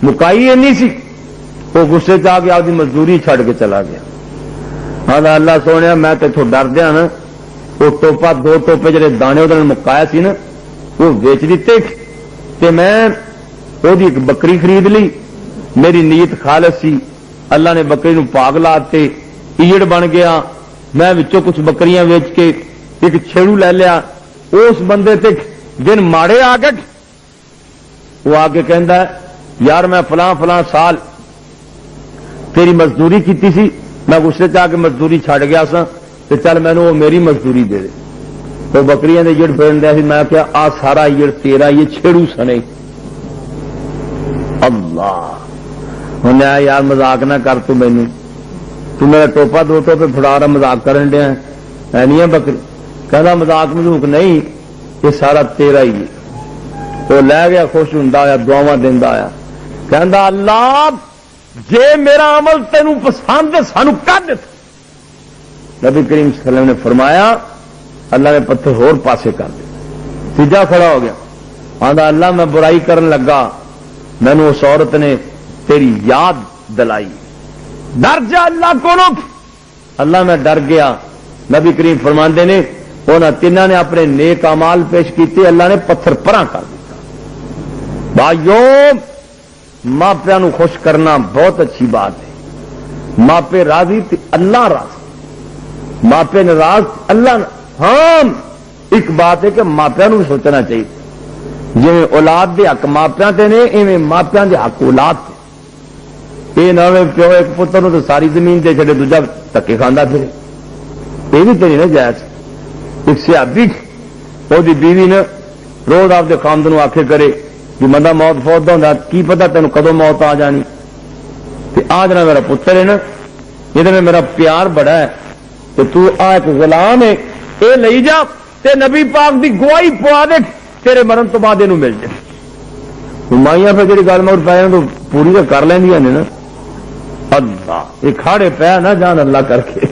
مکائی اینی سی, وہ غصے چ آ گیا, آپ کی مزدوری چھڈ کے چلا گیا. آندا اللہ سونے میں تیتھوں ڈر دیا نا, وہ ٹوپا دو ٹوپے جڑے دانے وہ مکایا سی نا وہ ویچ دیتے تے میں وہ ایک بکری خرید لی. میری نیت خالص سی, اللہ نے بکری نو پاگ لاتے, ایڑ بن گیا. میں وچوں کچھ بکریاں ویچ کے ایک چھیڑو لے لیا. اس بندے تے دن ماڑے آ گئے, وہ آ کے کہندا ہے یار میں فلاں فلاں سال تیری مزدوری کیتی سی, میں غصے چ آ کے مزدوری چھڈ گیا سا تے چل مینوں وہ میری مزدوری دے دے. تو بکریاں دے ایڑ پھیرن دیا سی, میں کہا آ سارا ایڑ تیرا, یہ چھیڑو سنے. اللہ انہیں آیا یار مذاق نہ کر تو مینوں, تو میرا ٹوپا دو ٹوپے پھڑا رہا مذاق کرن دیا ہے نہیں ہے بکری. کہنا مذاق مذوق نہیں, یہ سارا تیرا ہی ہے. وہ لے گیا خوش ہوندا آیا, دعاواں دیندا آیا, کہندا اللہ جے میرا عمل تینوں پسند ہے سانو کڈ. نبی کریم صلی اللہ علیہ وسلم نے فرمایا اللہ نے پتھر ہور پاسے کر دیا. تیجا کھڑا ہو گیا, آندا اللہ میں برائی کرن لگا, مینوں اس عورت نے تیری یاد دلائی, ڈر جا اللہ کو. اللہ میں ڈر گیا. نبی کریم فرماندے نے انہاں تیناں نے اپنے نیک اعمال پیش کیتے, اللہ نے پتھر پراں کر دیا. بھائیوں ماپیاں نو خوش کرنا بہت اچھی بات ہے. ماپے راضی تے اللہ راضی, ماپے ناراض اللہ. ہاں ایک بات ہے کہ ماپیاں نو سوچنا چاہیے, جی اولاد دے حق ماپیاں تے نے ایویں ماپیاں دے حق اولاد تے. یہ نہ پیو ایک پتر نو تو ساری زمین دے چھڑے, دوجا دھکے کھاندا پھرے, یہ بھی تو نہیں نا جائز. ایک صحابی وہ بیوی نے روز آپ کے خامد آخے کرے کہ بندہ موت فوت ہوندا, کی پتا تینوں کدو موت آ جانی. آ جنا میرا پتر ہے نا, یہ میرا پیار بڑا ہے, تو آ ایک غلام ہے, یہ لئی جا تے نبی پاک دی گواہی پوا دے, تیرے مرن تو بعد یہ مل جائے. مائیاں پھر جی گل مر پایا تو پوری تو کر لینیا نے نا. اللہ یہ کھاڑے پیا نہ جان اللہ کر کے.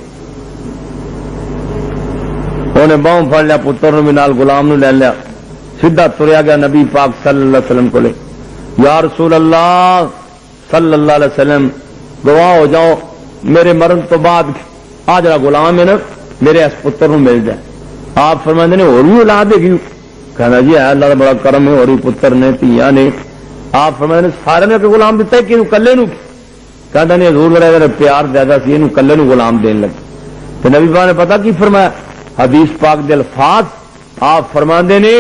انہیں باہوں پھڑ لیا, پتر نو بھی نال غلام نو لے لیا, سیدھا تریا گیا نبی پاک صلی اللہ علیہ وسلم کو لے. یا رسول اللہ صلی اللہ علیہ وسلم گواہ ہو جاؤ میرے مرن تو بعد آ جڑا غلام ہے نا میرے اس پتر نو مل جائے. آپ فرماندے نے اور بھی اولاد ہے, کہنا جی اللہ کا بڑا کرم ہے, اور بھی پتر نے دھیاں نے. آپ فرماندے نے سارے نے غلام دیتا ہے کہ کلے نو, کہنا نہیں حضور میرا پیار زیادہ سی, یہ کلے نو غلام دین لگے. تو نبی پاک نے پتا کی فرمایا, حدیث پاک دے الفاظ آپ فرماندے نے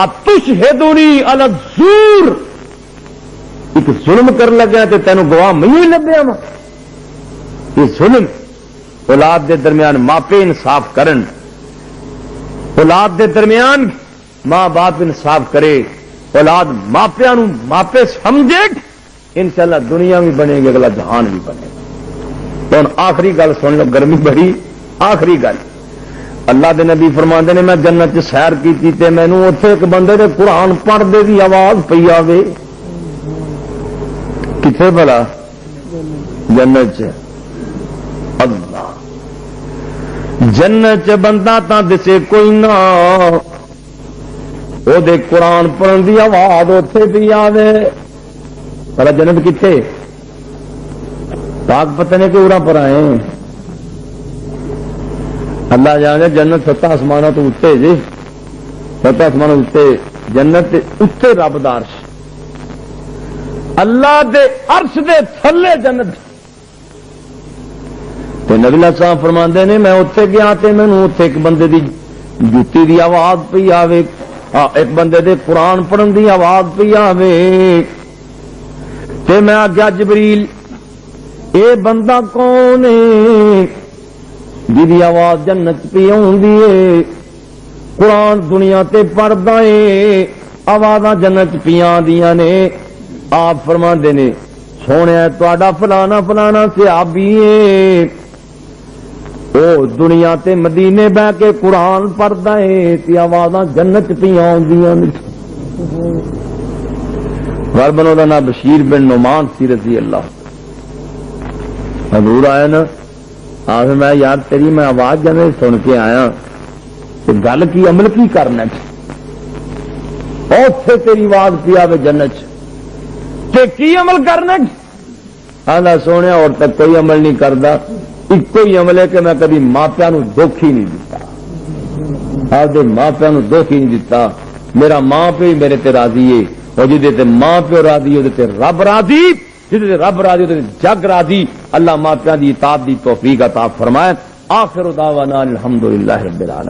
اتشہدنی علی الزور، ایک ظلم کر لگا تے تینوں گواہ میں ہی لبیا وا. یہ ظلم اولاد دے درمیان ماپے انصاف کرن، اولاد دے درمیان ماں باپ انصاف کرے، اولاد ماپیاں نو ماپے سمجھے، انشاءاللہ دنیا بھی بنے گی، اگلا جہان بھی بنے گا. تو آخری گل سن لو، گرمی بڑی، آخری گل. اللہ دے نبی فرماندے نے میں جنت چ سیر کیتی تے مینوں اوتھے ایک بندے دے قرآن پڑھدے دی آواز پئی آوے. کتنے بھلا؟ جنت چ. اللہ جنت چ بندہ تا دسے کوئی نہ، او دے قرآن پڑھن دی آواز اوتھے پئی آوے. پر جنت کتنے؟ پاک پتہ نہیں کہ اورا پر آئے. اللہ جانے جنت 7 آسمانوں تو اتنے جی، 7 آسمانوں اتنے جنت اتنے رب دا عرش، اللہ دے عرش دے تھلے جنت. تے نبی اللہ صاحب فرماندے نے میں اتنے گیا تے مینوں اتنے ایک بندے دی جوتی دی آواز پئی آوے، ایک بندے دے قرآن پڑھن دی آواز پئی آوے. تے میں آگیا جبریل اے بندہ کون ہے جی آواز جنت پی آوندی ہے، قرآن دنیا تے پڑھدا ہے، آوازاں جنت پی آندیاں نے. آپ فرماندے نے سونے تہاڈا فلانا فلانا صحابی ہے، او دنیا تے مدینے بہ کے قرآن پڑھدا ہے تے آوازاں جنت پی آندیاں نے. گھر بنو دا نام بشیر بن نعمان سی رضی اللہ. حضور آیا نا، آخر میں یار تیری میں آواز جانے سن کے آیا، گل کی عمل کی کرنا اوتھے تیری آواز پیا وے جنت تے کی عمل کرنا. آدھا سونے اور تک کوئی عمل نہیں کرتا، ایک ہی عمل ہے کہ میں کبھی ماپیا دکھ ہی نہیں دیتا، آدھے ماپیا دکھ ہی نہیں دیتا. میرا ماں پیو میرے تے راضی ہے، اور جی ماں پیو راضی وہ رب راضی، جی رب راضی وہ جگ راضی. اللہ ماپیا دی اطاعت دی توفیق عطا فرمائے. آخر دعوانا الحمدللہ رب العالمین.